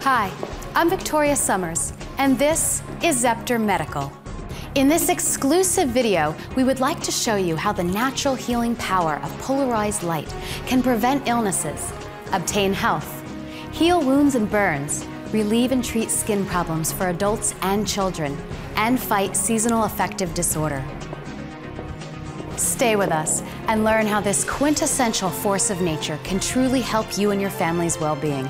Hi, I'm Victoria Summers, and this is Zepter Medical. In this exclusive video, we would like to show you how the natural healing power of polarized light can prevent illnesses, obtain health, heal wounds and burns, relieve and treat skin problems for adults and children, and fight seasonal affective disorder. Stay with us and learn how this quintessential force of nature can truly help you and your family's well-being,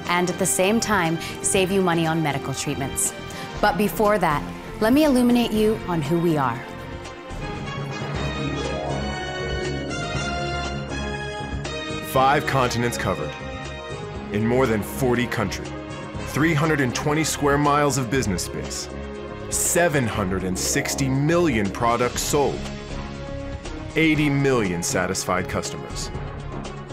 and at the same time, save you money on medical treatments. But before that, let me illuminate you on who we are. Five continents covered, in more than 40 countries, 320 square miles of business space, 760 million products sold, 80 million satisfied customers.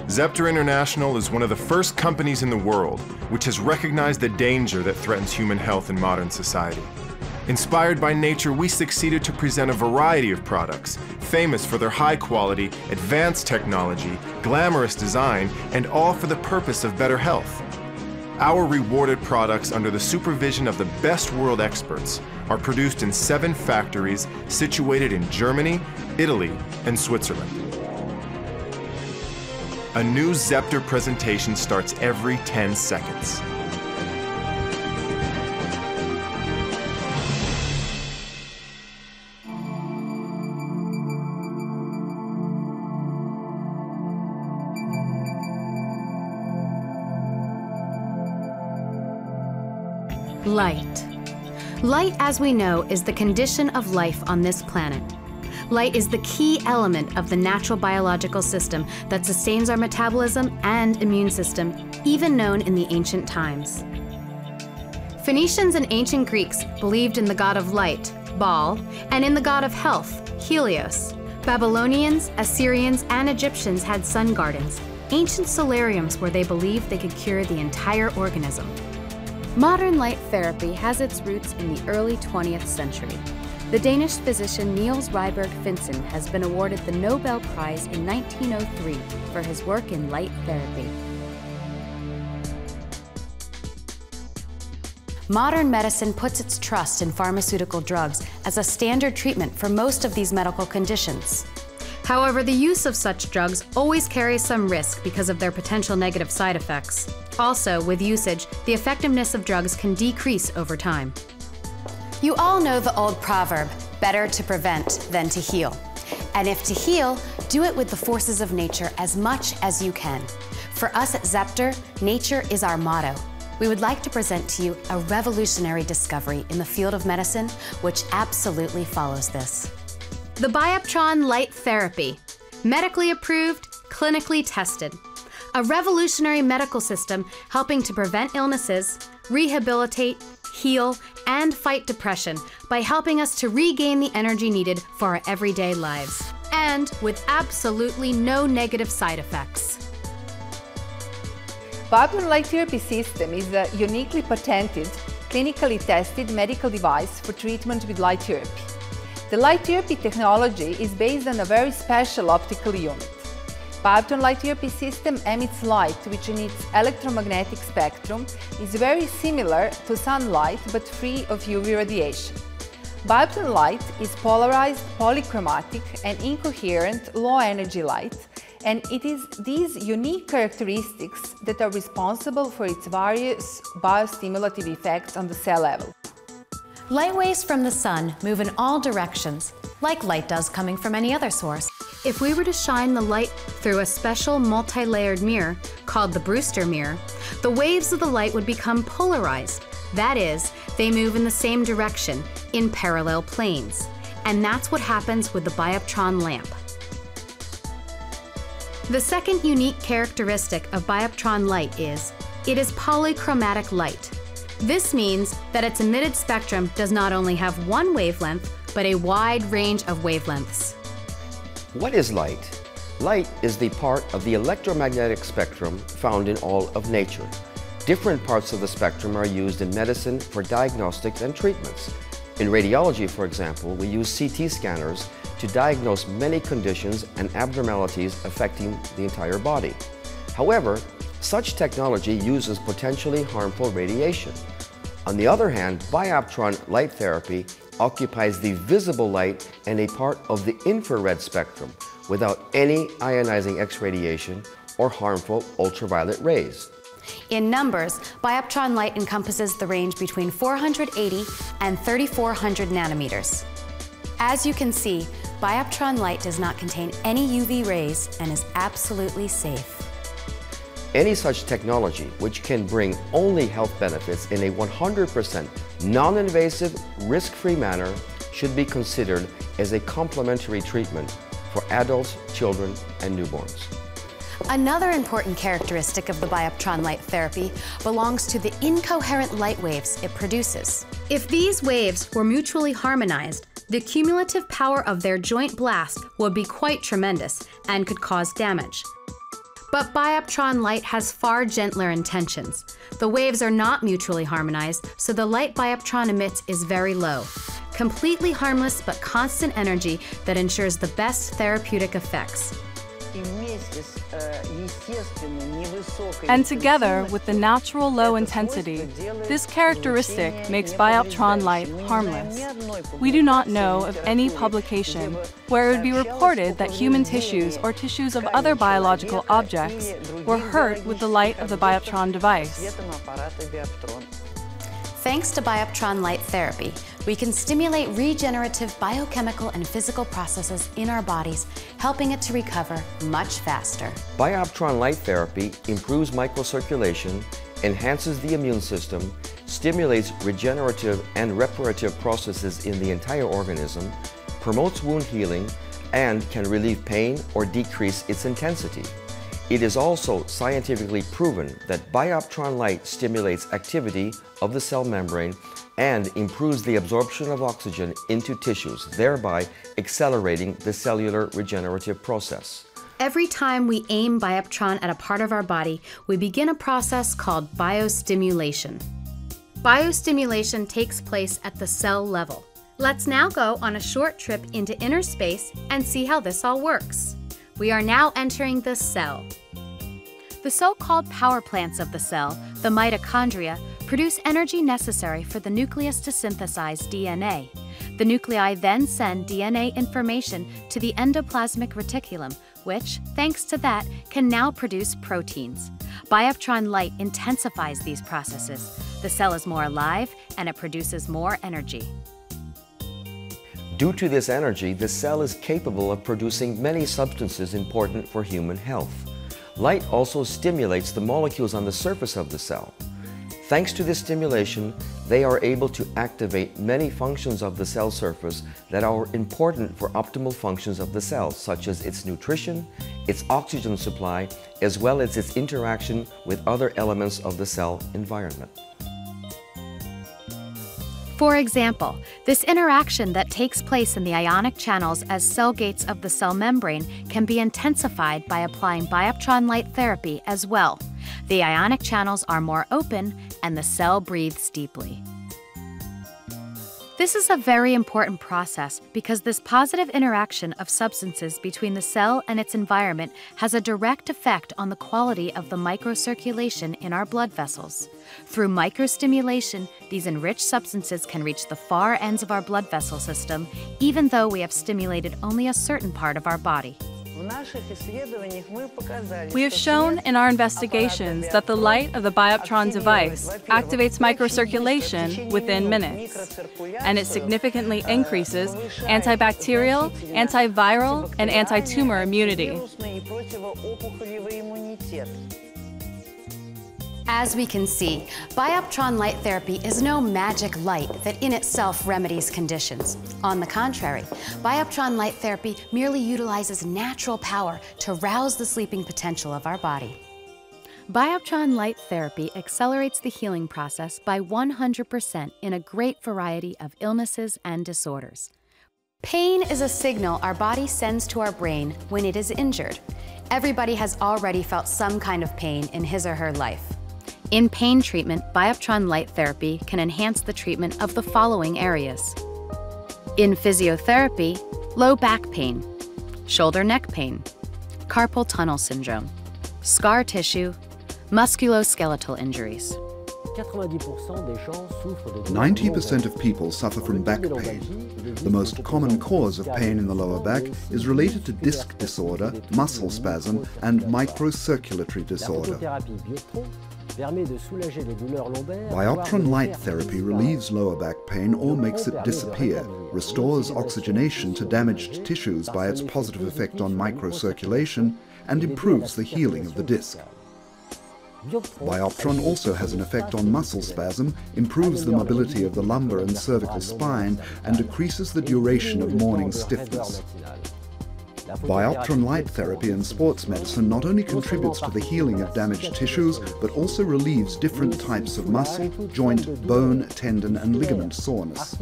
Zepter International is one of the first companies in the world which has recognized the danger that threatens human health in modern society. Inspired by nature, we succeeded to present a variety of products, famous for their high quality, advanced technology, glamorous design, and all for the purpose of better health. Our rewarded products, under the supervision of the best world experts, are produced in 7 factories situated in Germany, Italy, and Switzerland. A new Zepter presentation starts every 10 seconds. Light. Light, as we know, is the condition of life on this planet. Light is the key element of the natural biological system that sustains our metabolism and immune system, even known in the ancient times. Phoenicians and ancient Greeks believed in the god of light, Baal, and in the god of health, Helios. Babylonians, Assyrians, and Egyptians had sun gardens, ancient solariums where they believed they could cure the entire organism. Modern light therapy has its roots in the early 20th century. The Danish physician Niels Ryberg Finsen has been awarded the Nobel Prize in 1903 for his work in light therapy. Modern medicine puts its trust in pharmaceutical drugs as a standard treatment for most of these medical conditions. However, the use of such drugs always carries some risk because of their potential negative side effects. Also, with usage, the effectiveness of drugs can decrease over time. You all know the old proverb, better to prevent than to heal. And if to heal, do it with the forces of nature as much as you can. For us at Zepter, nature is our motto. We would like to present to you a revolutionary discovery in the field of medicine, which absolutely follows this. The Bioptron Light Therapy, medically approved, clinically tested. A revolutionary medical system helping to prevent illnesses, rehabilitate, heal, and fight depression by helping us to regain the energy needed for our everyday lives, and with absolutely no negative side effects. Bioptron Light Therapy System is a uniquely patented, clinically tested medical device for treatment with light therapy. The light therapy technology is based on a very special optical unit. Bioptron Light Therapy System emits light which in its electromagnetic spectrum is very similar to sunlight but free of UV radiation. Bioptron light is polarized, polychromatic and incoherent low-energy light, and it is these unique characteristics that are responsible for its various biostimulative effects on the cell level. Light waves from the sun move in all directions, like light does coming from any other source. If we were to shine the light through a special multi-layered mirror called the Brewster mirror, the waves of the light would become polarized. That is, they move in the same direction, in parallel planes. And that's what happens with the Bioptron lamp. The second unique characteristic of Bioptron light is, it is polychromatic light. This means that its emitted spectrum does not only have one wavelength, but a wide range of wavelengths. What is light? Light is the part of the electromagnetic spectrum found in all of nature. Different parts of the spectrum are used in medicine for diagnostics and treatments. In radiology, for example, we use CT scanners to diagnose many conditions and abnormalities affecting the entire body. However, Such technology uses potentially harmful radiation. On the other hand, Bioptron light therapy occupies the visible light and a part of the infrared spectrum without any ionizing X-radiation or harmful ultraviolet rays. In numbers, Bioptron light encompasses the range between 480 and 3400 nanometers. As you can see, Bioptron light does not contain any UV rays and is absolutely safe. Any such technology, which can bring only health benefits in a 100% non-invasive, risk-free manner, should be considered as a complementary treatment for adults, children, and newborns. Another important characteristic of the Bioptron light therapy belongs to the incoherent light waves it produces. If these waves were mutually harmonized, the cumulative power of their joint blast would be quite tremendous and could cause damage. But Bioptron light has far gentler intentions. The waves are not mutually harmonized, so the light Bioptron emits is very low. Completely harmless but constant energy that ensures the best therapeutic effects. And together with the natural low intensity, this characteristic makes Bioptron light harmless. We do not know of any publication where it would be reported that human tissues or tissues of other biological objects were hurt with the light of the Bioptron device. Thanks to Bioptron light therapy, we can stimulate regenerative biochemical and physical processes in our bodies, helping it to recover much faster. Bioptron light therapy improves microcirculation, enhances the immune system, stimulates regenerative and reparative processes in the entire organism, promotes wound healing, and can relieve pain or decrease its intensity. It is also scientifically proven that Bioptron light stimulates activity of the cell membrane and improves the absorption of oxygen into tissues, thereby accelerating the cellular regenerative process. Every time we aim Bioptron at a part of our body, we begin a process called biostimulation. Biostimulation takes place at the cell level. Let's now go on a short trip into inner space and see how this all works. We are now entering the cell. The so-called power plants of the cell, the mitochondria, produce energy necessary for the nucleus to synthesize DNA. The nuclei then send DNA information to the endoplasmic reticulum, which, thanks to that, can now produce proteins. Bioptron light intensifies these processes. The cell is more alive and it produces more energy. Due to this energy, the cell is capable of producing many substances important for human health. Light also stimulates the molecules on the surface of the cell. Thanks to this stimulation, they are able to activate many functions of the cell surface that are important for optimal functions of the cell, such as its nutrition, its oxygen supply, as well as its interaction with other elements of the cell environment. For example, this interaction that takes place in the ionic channels as cell gates of the cell membrane can be intensified by applying Bioptron light therapy as well. The ionic channels are more open and the cell breathes deeply. This is a very important process because this positive interaction of substances between the cell and its environment has a direct effect on the quality of the microcirculation in our blood vessels. Through microstimulation, these enriched substances can reach the far ends of our blood vessel system, even though we have stimulated only a certain part of our body. We have shown in our investigations that the light of the Bioptron device activates microcirculation within minutes, and it significantly increases antibacterial, antiviral, and anti-tumor immunity. As we can see, Bioptron light therapy is no magic light that in itself remedies conditions. On the contrary, Bioptron light therapy merely utilizes natural power to rouse the sleeping potential of our body. Bioptron light therapy accelerates the healing process by 100% in a great variety of illnesses and disorders. Pain is a signal our body sends to our brain when it is injured. Everybody has already felt some kind of pain in his or her life. In pain treatment, Bioptron light therapy can enhance the treatment of the following areas. In physiotherapy, low back pain, shoulder neck pain, carpal tunnel syndrome, scar tissue, musculoskeletal injuries. 90% of people suffer from back pain. The most common cause of pain in the lower back is related to disc disorder, muscle spasm, and microcirculatory disorder. Bioptron light therapy relieves lower back pain or makes it disappear, restores oxygenation to damaged tissues by its positive effect on microcirculation, and improves the healing of the disc. Bioptron also has an effect on muscle spasm, improves the mobility of the lumbar and cervical spine, and decreases the duration of morning stiffness. Bioptron light therapy in sports medicine not only contributes to the healing of damaged tissues, but also relieves different types of muscle, joint, bone, tendon, and ligament soreness.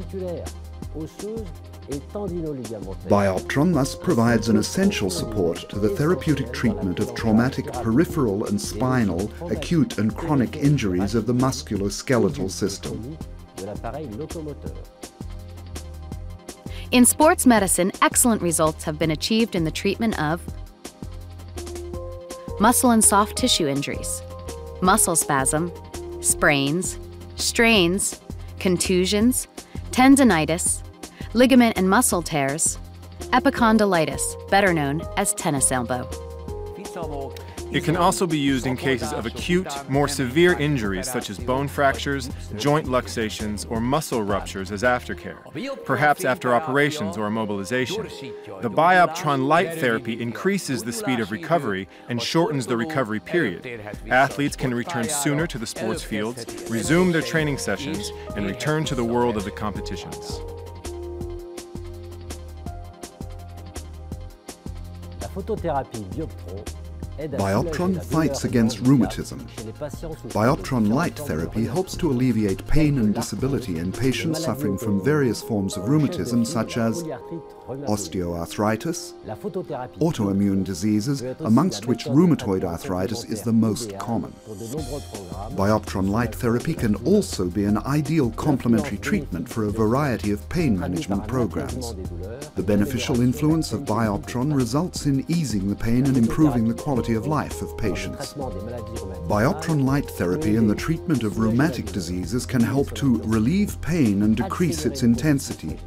Bioptron thus provides an essential support to the therapeutic treatment of traumatic peripheral and spinal, acute and chronic injuries of the musculoskeletal system. In sports medicine, excellent results have been achieved in the treatment of muscle and soft tissue injuries, muscle spasm, sprains, strains, contusions, tendinitis, ligament and muscle tears, epicondylitis, better known as tennis elbow. It can also be used in cases of acute, more severe injuries such as bone fractures, joint luxations, or muscle ruptures as aftercare, perhaps after operations or immobilization. The Bioptron light therapy increases the speed of recovery and shortens the recovery period. Athletes can return sooner to the sports fields, resume their training sessions, and return to the world of the competitions. Bioptron fights against rheumatism. Bioptron light therapy helps to alleviate pain and disability in patients suffering from various forms of rheumatism such as osteoarthritis, autoimmune diseases, amongst which rheumatoid arthritis is the most common. Bioptron light therapy can also be an ideal complementary treatment for a variety of pain management programs. The beneficial influence of Bioptron results in easing the pain and improving the quality of life of patients. Bioptron light therapy in the treatment of rheumatic diseases can help to relieve pain and decrease its intensity,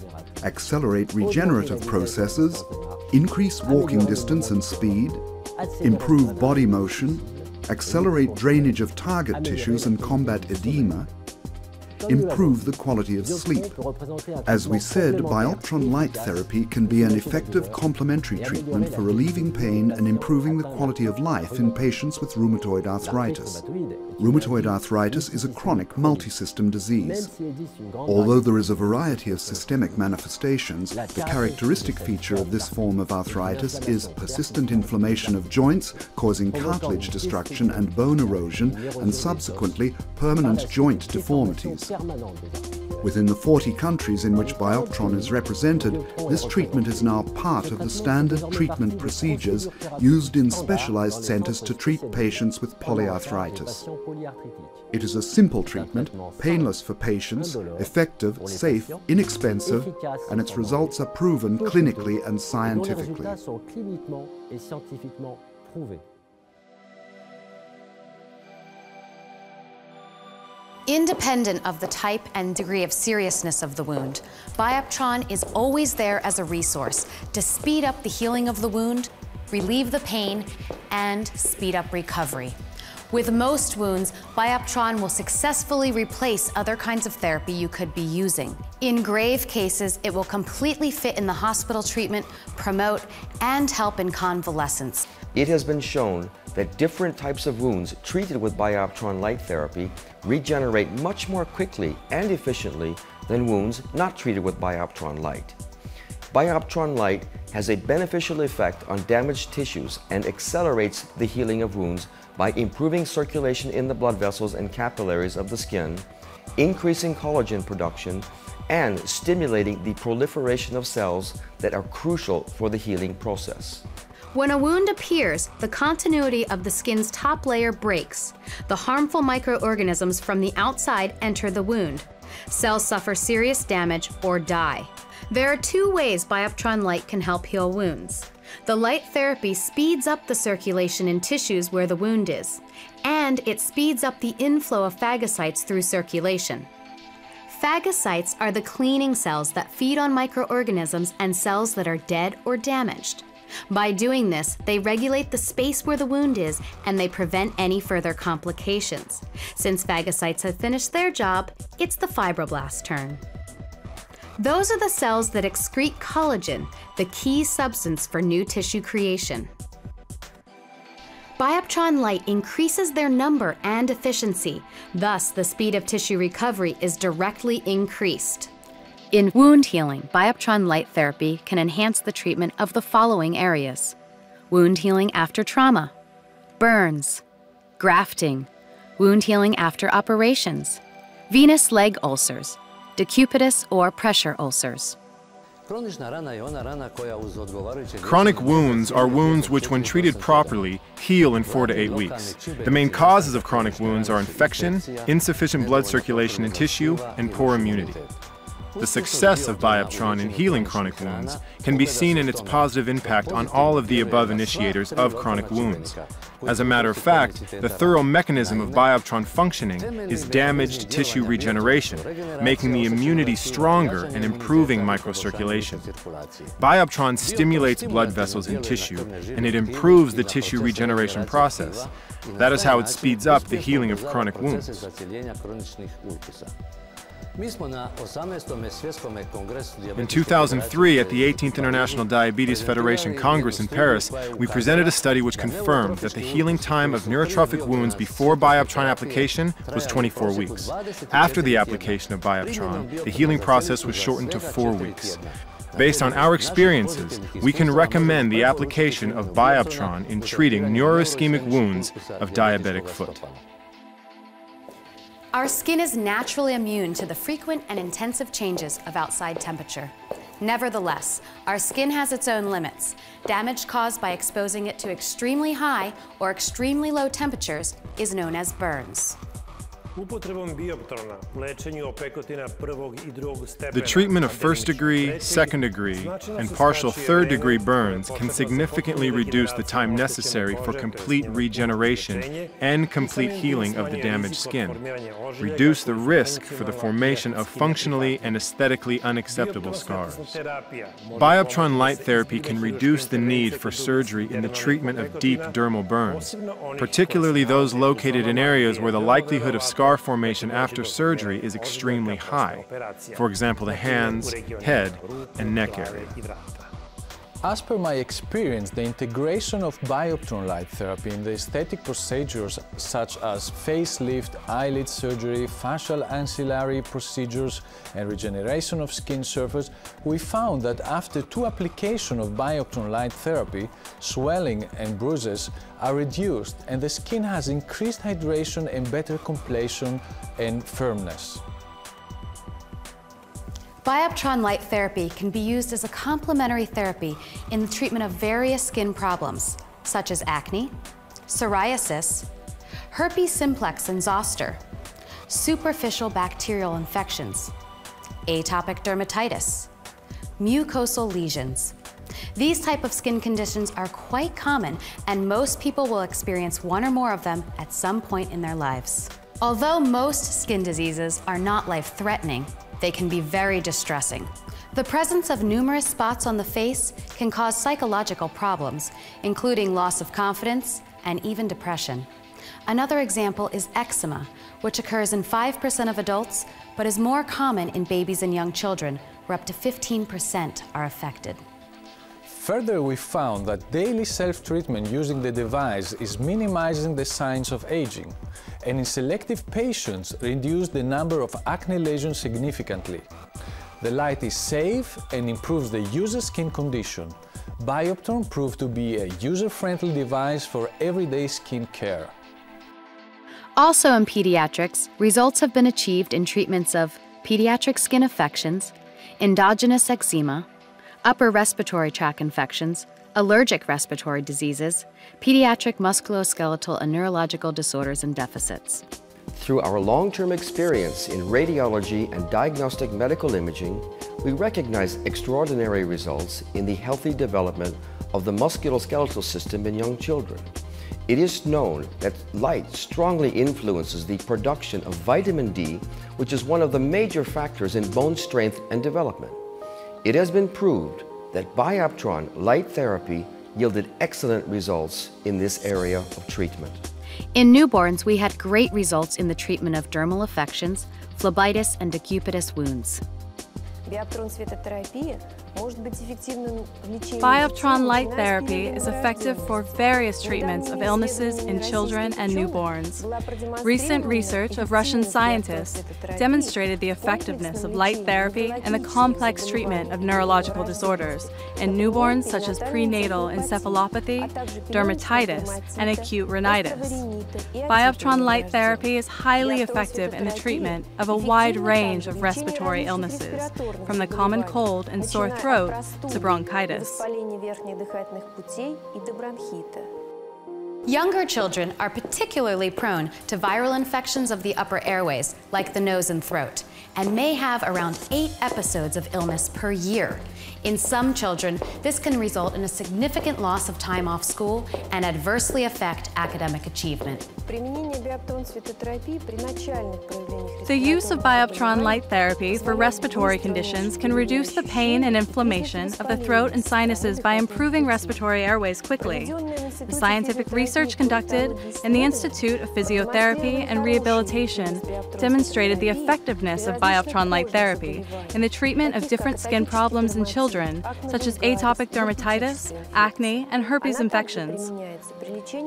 accelerate regenerative processes, increase walking distance and speed, improve body motion, accelerate drainage of target tissues and combat edema, improve the quality of sleep. As we said, Bioptron light therapy can be an effective complementary treatment for relieving pain and improving the quality of life in patients with rheumatoid arthritis. Rheumatoid arthritis is a chronic multi-system disease. Although there is a variety of systemic manifestations, the characteristic feature of this form of arthritis is persistent inflammation of joints, causing cartilage destruction and bone erosion, and subsequently permanent joint deformities. Within the 40 countries in which Bioptron is represented, this treatment is now part of the standard treatment procedures used in specialized centers to treat patients with polyarthritis. It is a simple treatment, painless for patients, effective, safe, inexpensive, and its results are proven clinically and scientifically. Independent of the type and degree of seriousness of the wound, Bioptron is always there as a resource to speed up the healing of the wound, relieve the pain, and speed up recovery. With most wounds, Bioptron will successfully replace other kinds of therapy you could be using. In grave cases, it will completely fit in the hospital treatment, promote, and help in convalescence. It has been shown that different types of wounds treated with Bioptron light therapy regenerate much more quickly and efficiently than wounds not treated with Bioptron light. Bioptron light has a beneficial effect on damaged tissues and accelerates the healing of wounds by improving circulation in the blood vessels and capillaries of the skin, increasing collagen production, and stimulating the proliferation of cells that are crucial for the healing process. When a wound appears, the continuity of the skin's top layer breaks. The harmful microorganisms from the outside enter the wound. Cells suffer serious damage or die. There are two ways Bioptron light can help heal wounds. The light therapy speeds up the circulation in tissues where the wound is, and it speeds up the inflow of phagocytes through circulation. Phagocytes are the cleaning cells that feed on microorganisms and cells that are dead or damaged. By doing this, they regulate the space where the wound is and they prevent any further complications. Since phagocytes have finished their job, it's the fibroblast's turn. Those are the cells that excrete collagen, the key substance for new tissue creation. Bioptron light increases their number and efficiency, thus the speed of tissue recovery is directly increased. In wound healing, Bioptron light therapy can enhance the treatment of the following areas: wound healing after trauma, burns, grafting, wound healing after operations, venous leg ulcers, decubitus or pressure ulcers. Chronic wounds are wounds which, when treated properly, heal in 4 to 8 weeks. The main causes of chronic wounds are infection, insufficient blood circulation in tissue, and poor immunity. The success of Bioptron in healing chronic wounds can be seen in its positive impact on all of the above initiators of chronic wounds. As a matter of fact, the thorough mechanism of Bioptron functioning is damaged tissue regeneration, making the immunity stronger and improving microcirculation. Bioptron stimulates blood vessels in tissue, and it improves the tissue regeneration process. That is how it speeds up the healing of chronic wounds. In 2003, at the 18th International Diabetes Federation Congress in Paris, we presented a study which confirmed that the healing time of neurotrophic wounds before Bioptron application was 24 weeks. After the application of Bioptron, the healing process was shortened to 4 weeks. Based on our experiences, we can recommend the application of Bioptron in treating neuroischemic wounds of diabetic foot. Our skin is naturally immune to the frequent and intensive changes of outside temperature. Nevertheless, our skin has its own limits. Damage caused by exposing it to extremely high or extremely low temperatures is known as burns. The treatment of first-degree, second-degree, and partial third-degree burns can significantly reduce the time necessary for complete regeneration and complete healing of the damaged skin, reduce the risk for the formation of functionally and aesthetically unacceptable scars. Bioptron light therapy can reduce the need for surgery in the treatment of deep dermal burns, particularly those located in areas where the likelihood of scar formation after surgery is extremely high. For example, the hands, head, and neck area. As per my experience, the integration of Bioptron light therapy in the aesthetic procedures such as facelift, eyelid surgery, facial ancillary procedures, and regeneration of skin surface, we found that after 2 applications of Bioptron light therapy, swelling and bruises are reduced and the skin has increased hydration and better completion and firmness. Bioptron light therapy can be used as a complementary therapy in the treatment of various skin problems, such as acne, psoriasis, herpes simplex and zoster, superficial bacterial infections, atopic dermatitis, mucosal lesions. These type of skin conditions are quite common, and most people will experience one or more of them at some point in their lives. Although most skin diseases are not life-threatening, they can be very distressing. The presence of numerous spots on the face can cause psychological problems, including loss of confidence and even depression. Another example is eczema, which occurs in 5% of adults, but is more common in babies and young children, where up to 15% are affected. Further, we found that daily self-treatment using the device is minimizing the signs of aging, and in selective patients reduced the number of acne lesions significantly. The light is safe and improves the user's skin condition. Bioptron proved to be a user-friendly device for everyday skin care. Also in pediatrics, results have been achieved in treatments of pediatric skin affections, endogenous eczema, upper respiratory tract infections, allergic respiratory diseases, pediatric musculoskeletal and neurological disorders and deficits. Through our long-term experience in radiology and diagnostic medical imaging, we recognize extraordinary results in the healthy development of the musculoskeletal system in young children. It is known that light strongly influences the production of vitamin D, which is one of the major factors in bone strength and development. It has been proved that Bioptron light therapy yielded excellent results in this area of treatment. In newborns, we had great results in the treatment of dermal affections, phlebitis, and decubitus wounds. Bioptron light therapy is effective for various treatments of illnesses in children and newborns. Recent research of Russian scientists demonstrated the effectiveness of light therapy in the complex treatment of neurological disorders in newborns such as prenatal encephalopathy, dermatitis, and acute rhinitis. Bioptron light therapy is highly effective in the treatment of a wide range of respiratory illnesses, from the common cold and sore throat to bronchitis. Younger children are particularly prone to viral infections of the upper airways, like the nose and throat, and may have around 8 episodes of illness per year. In some children, this can result in a significant loss of time off school and adversely affect academic achievement. The use of Bioptron light therapy for respiratory conditions can reduce the pain and inflammation of the throat and sinuses by improving respiratory airways quickly. The scientific research conducted in the Institute of Physiotherapy and Rehabilitation demonstrated the effectiveness of Bioptron light therapy in the treatment of different skin problems in children, such as atopic dermatitis, acne, and herpes infections.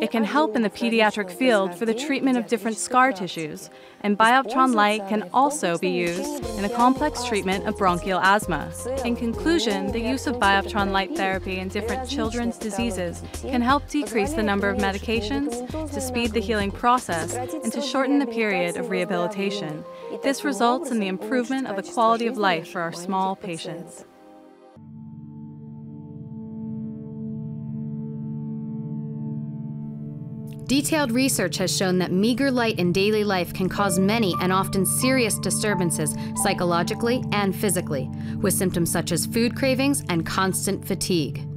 It can help in the pediatric field for the treatment of different scar tissues, and Bioptron light can also be used in the complex treatment of bronchial asthma. In conclusion, the use of Bioptron light therapy in different children's diseases can help decrease the number of medications, to speed the healing process, and to shorten the period of rehabilitation. This results in the improvement of the quality of life for our small patients. Detailed research has shown that meager light in daily life can cause many and often serious disturbances psychologically and physically, with symptoms such as food cravings and constant fatigue.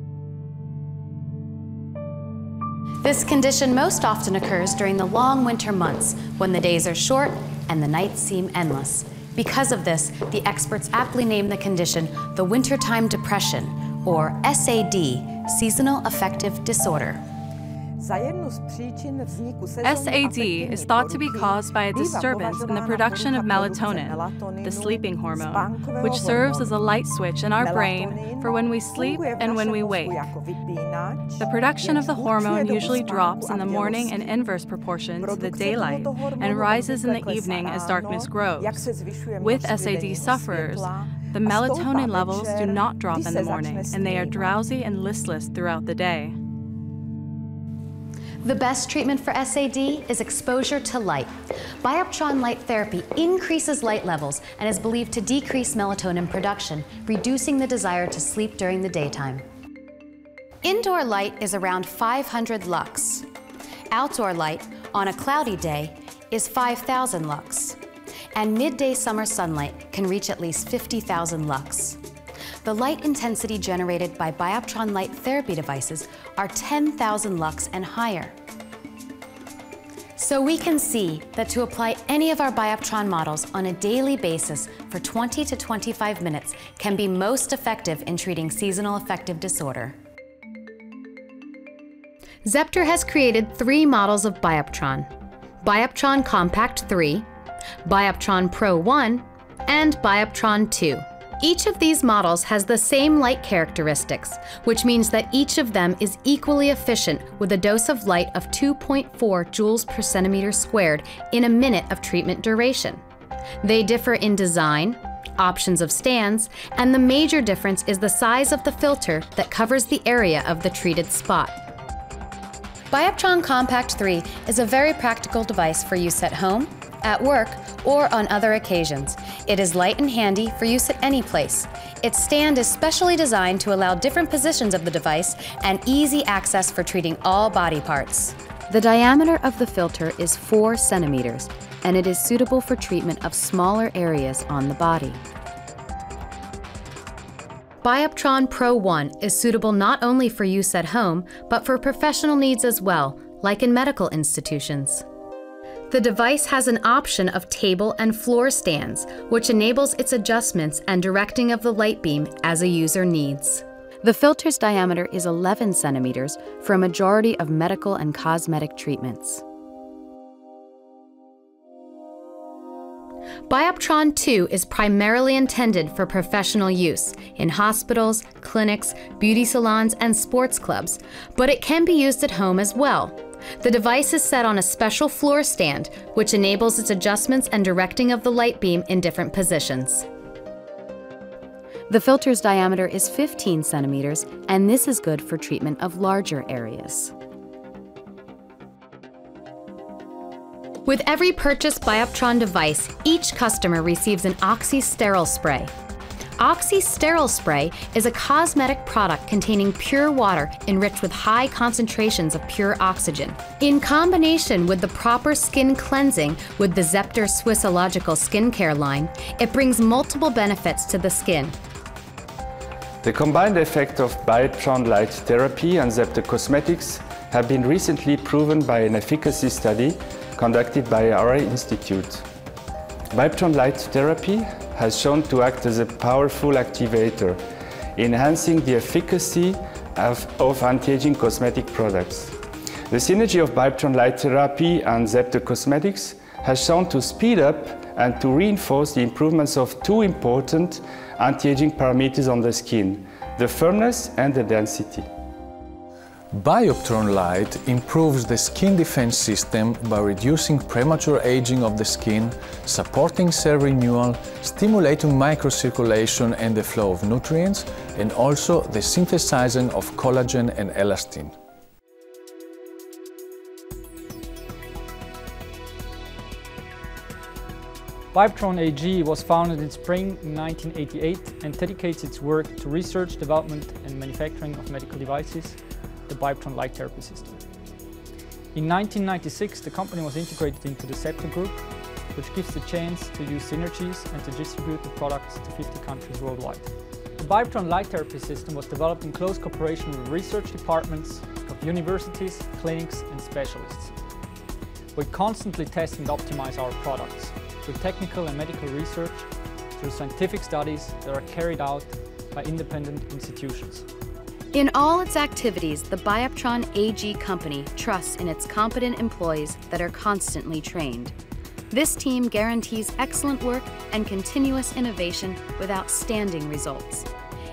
This condition most often occurs during the long winter months, when the days are short and the nights seem endless. Because of this, the experts aptly name the condition the wintertime depression, or SAD, seasonal affective disorder. SAD is thought to be caused by a disturbance in the production of melatonin, the sleeping hormone, which serves as a light switch in our brain for when we sleep and when we wake. The production of the hormone usually drops in the morning in inverse proportion to the daylight and rises in the evening as darkness grows. With SAD sufferers, the melatonin levels do not drop in the morning, and they are drowsy and listless throughout the day. The best treatment for SAD is exposure to light. Bioptron light therapy increases light levels and is believed to decrease melatonin production, reducing the desire to sleep during the daytime. Indoor light is around 500 lux. Outdoor light, on a cloudy day, is 5,000 lux. And midday summer sunlight can reach at least 50,000 lux. The light intensity generated by Bioptron light therapy devices are 10,000 lux and higher. So we can see that to apply any of our Bioptron models on a daily basis for 20 to 25 minutes can be most effective in treating seasonal affective disorder. Zepter has created 3 models of Bioptron: Bioptron Compact 3, Bioptron Pro 1, and Bioptron 2. Each of these models has the same light characteristics, which means that each of them is equally efficient with a dose of light of 2.4 joules per centimeter squared in a minute of treatment duration. They differ in design, options of stands, and the major difference is the size of the filter that covers the area of the treated spot. Bioptron Compact 3 is a very practical device for use at home, at work, or on other occasions. It is light and handy for use at any place. Its stand is specially designed to allow different positions of the device and easy access for treating all body parts. The diameter of the filter is 4 centimeters, and it is suitable for treatment of smaller areas on the body. Bioptron Pro 1 is suitable not only for use at home, but for professional needs as well, like in medical institutions. The device has an option of table and floor stands, which enables its adjustments and directing of the light beam as a user needs. The filter's diameter is 11 centimeters for a majority of medical and cosmetic treatments. Bioptron 2 is primarily intended for professional use in hospitals, clinics, beauty salons, and sports clubs, but it can be used at home as well. The device is set on a special floor stand, which enables its adjustments and directing of the light beam in different positions. The filter's diameter is 15 centimeters, and this is good for treatment of larger areas. With every purchased Bioptron device, each customer receives an Oxy Sterile Spray. Oxy Sterile Spray is a cosmetic product containing pure water enriched with high concentrations of pure oxygen. In combination with the proper skin cleansing with the Zepter Swissological skincare line, it brings multiple benefits to the skin. The combined effect of Bioptron light therapy and Zepter Cosmetics have been recently proven by an efficacy study conducted by our institute. Bioptron light therapy has shown to act as a powerful activator, enhancing the efficacy of anti-aging cosmetic products. The synergy of Bioptron light therapy and Zepter Cosmetics has shown to speed up and to reinforce the improvements of two important anti-aging parameters on the skin, the firmness and the density. Bioptron light improves the skin defense system by reducing premature aging of the skin, supporting cell renewal, stimulating microcirculation and the flow of nutrients, and also the synthesizing of collagen and elastin. Bioptron AG was founded in spring 1988 and dedicates its work to research, development and manufacturing of medical devices, the Bioptron light therapy system. In 1996, the company was integrated into the Zepter Group, which gives the chance to use synergies and to distribute the products to 50 countries worldwide. The Bioptron light therapy system was developed in close cooperation with research departments of universities, clinics and specialists. We constantly test and optimize our products through technical and medical research, through scientific studies that are carried out by independent institutions. In all its activities, the Bioptron AG company trusts in its competent employees that are constantly trained. This team guarantees excellent work and continuous innovation with outstanding results.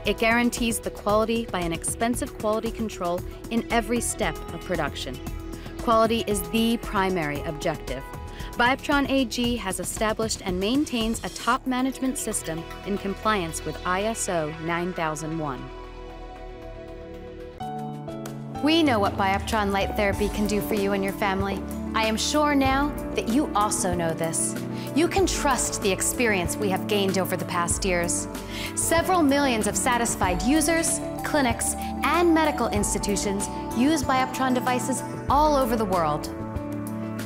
It guarantees the quality by an expensive quality control in every step of production. Quality is the primary objective. Bioptron AG has established and maintains a top management system in compliance with ISO 9001. We know what Bioptron light therapy can do for you and your family. I am sure now that you also know this. You can trust the experience we have gained over the past years. Several millions of satisfied users, clinics, and medical institutions use Bioptron devices all over the world.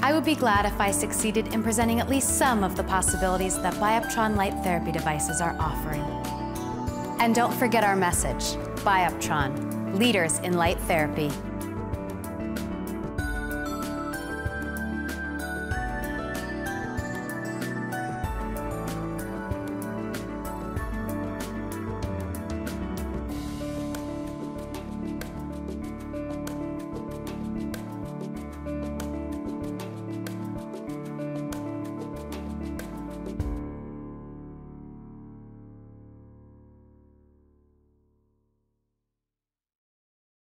I would be glad if I succeeded in presenting at least some of the possibilities that Bioptron light therapy devices are offering. And don't forget our message, Bioptron, leaders in light therapy.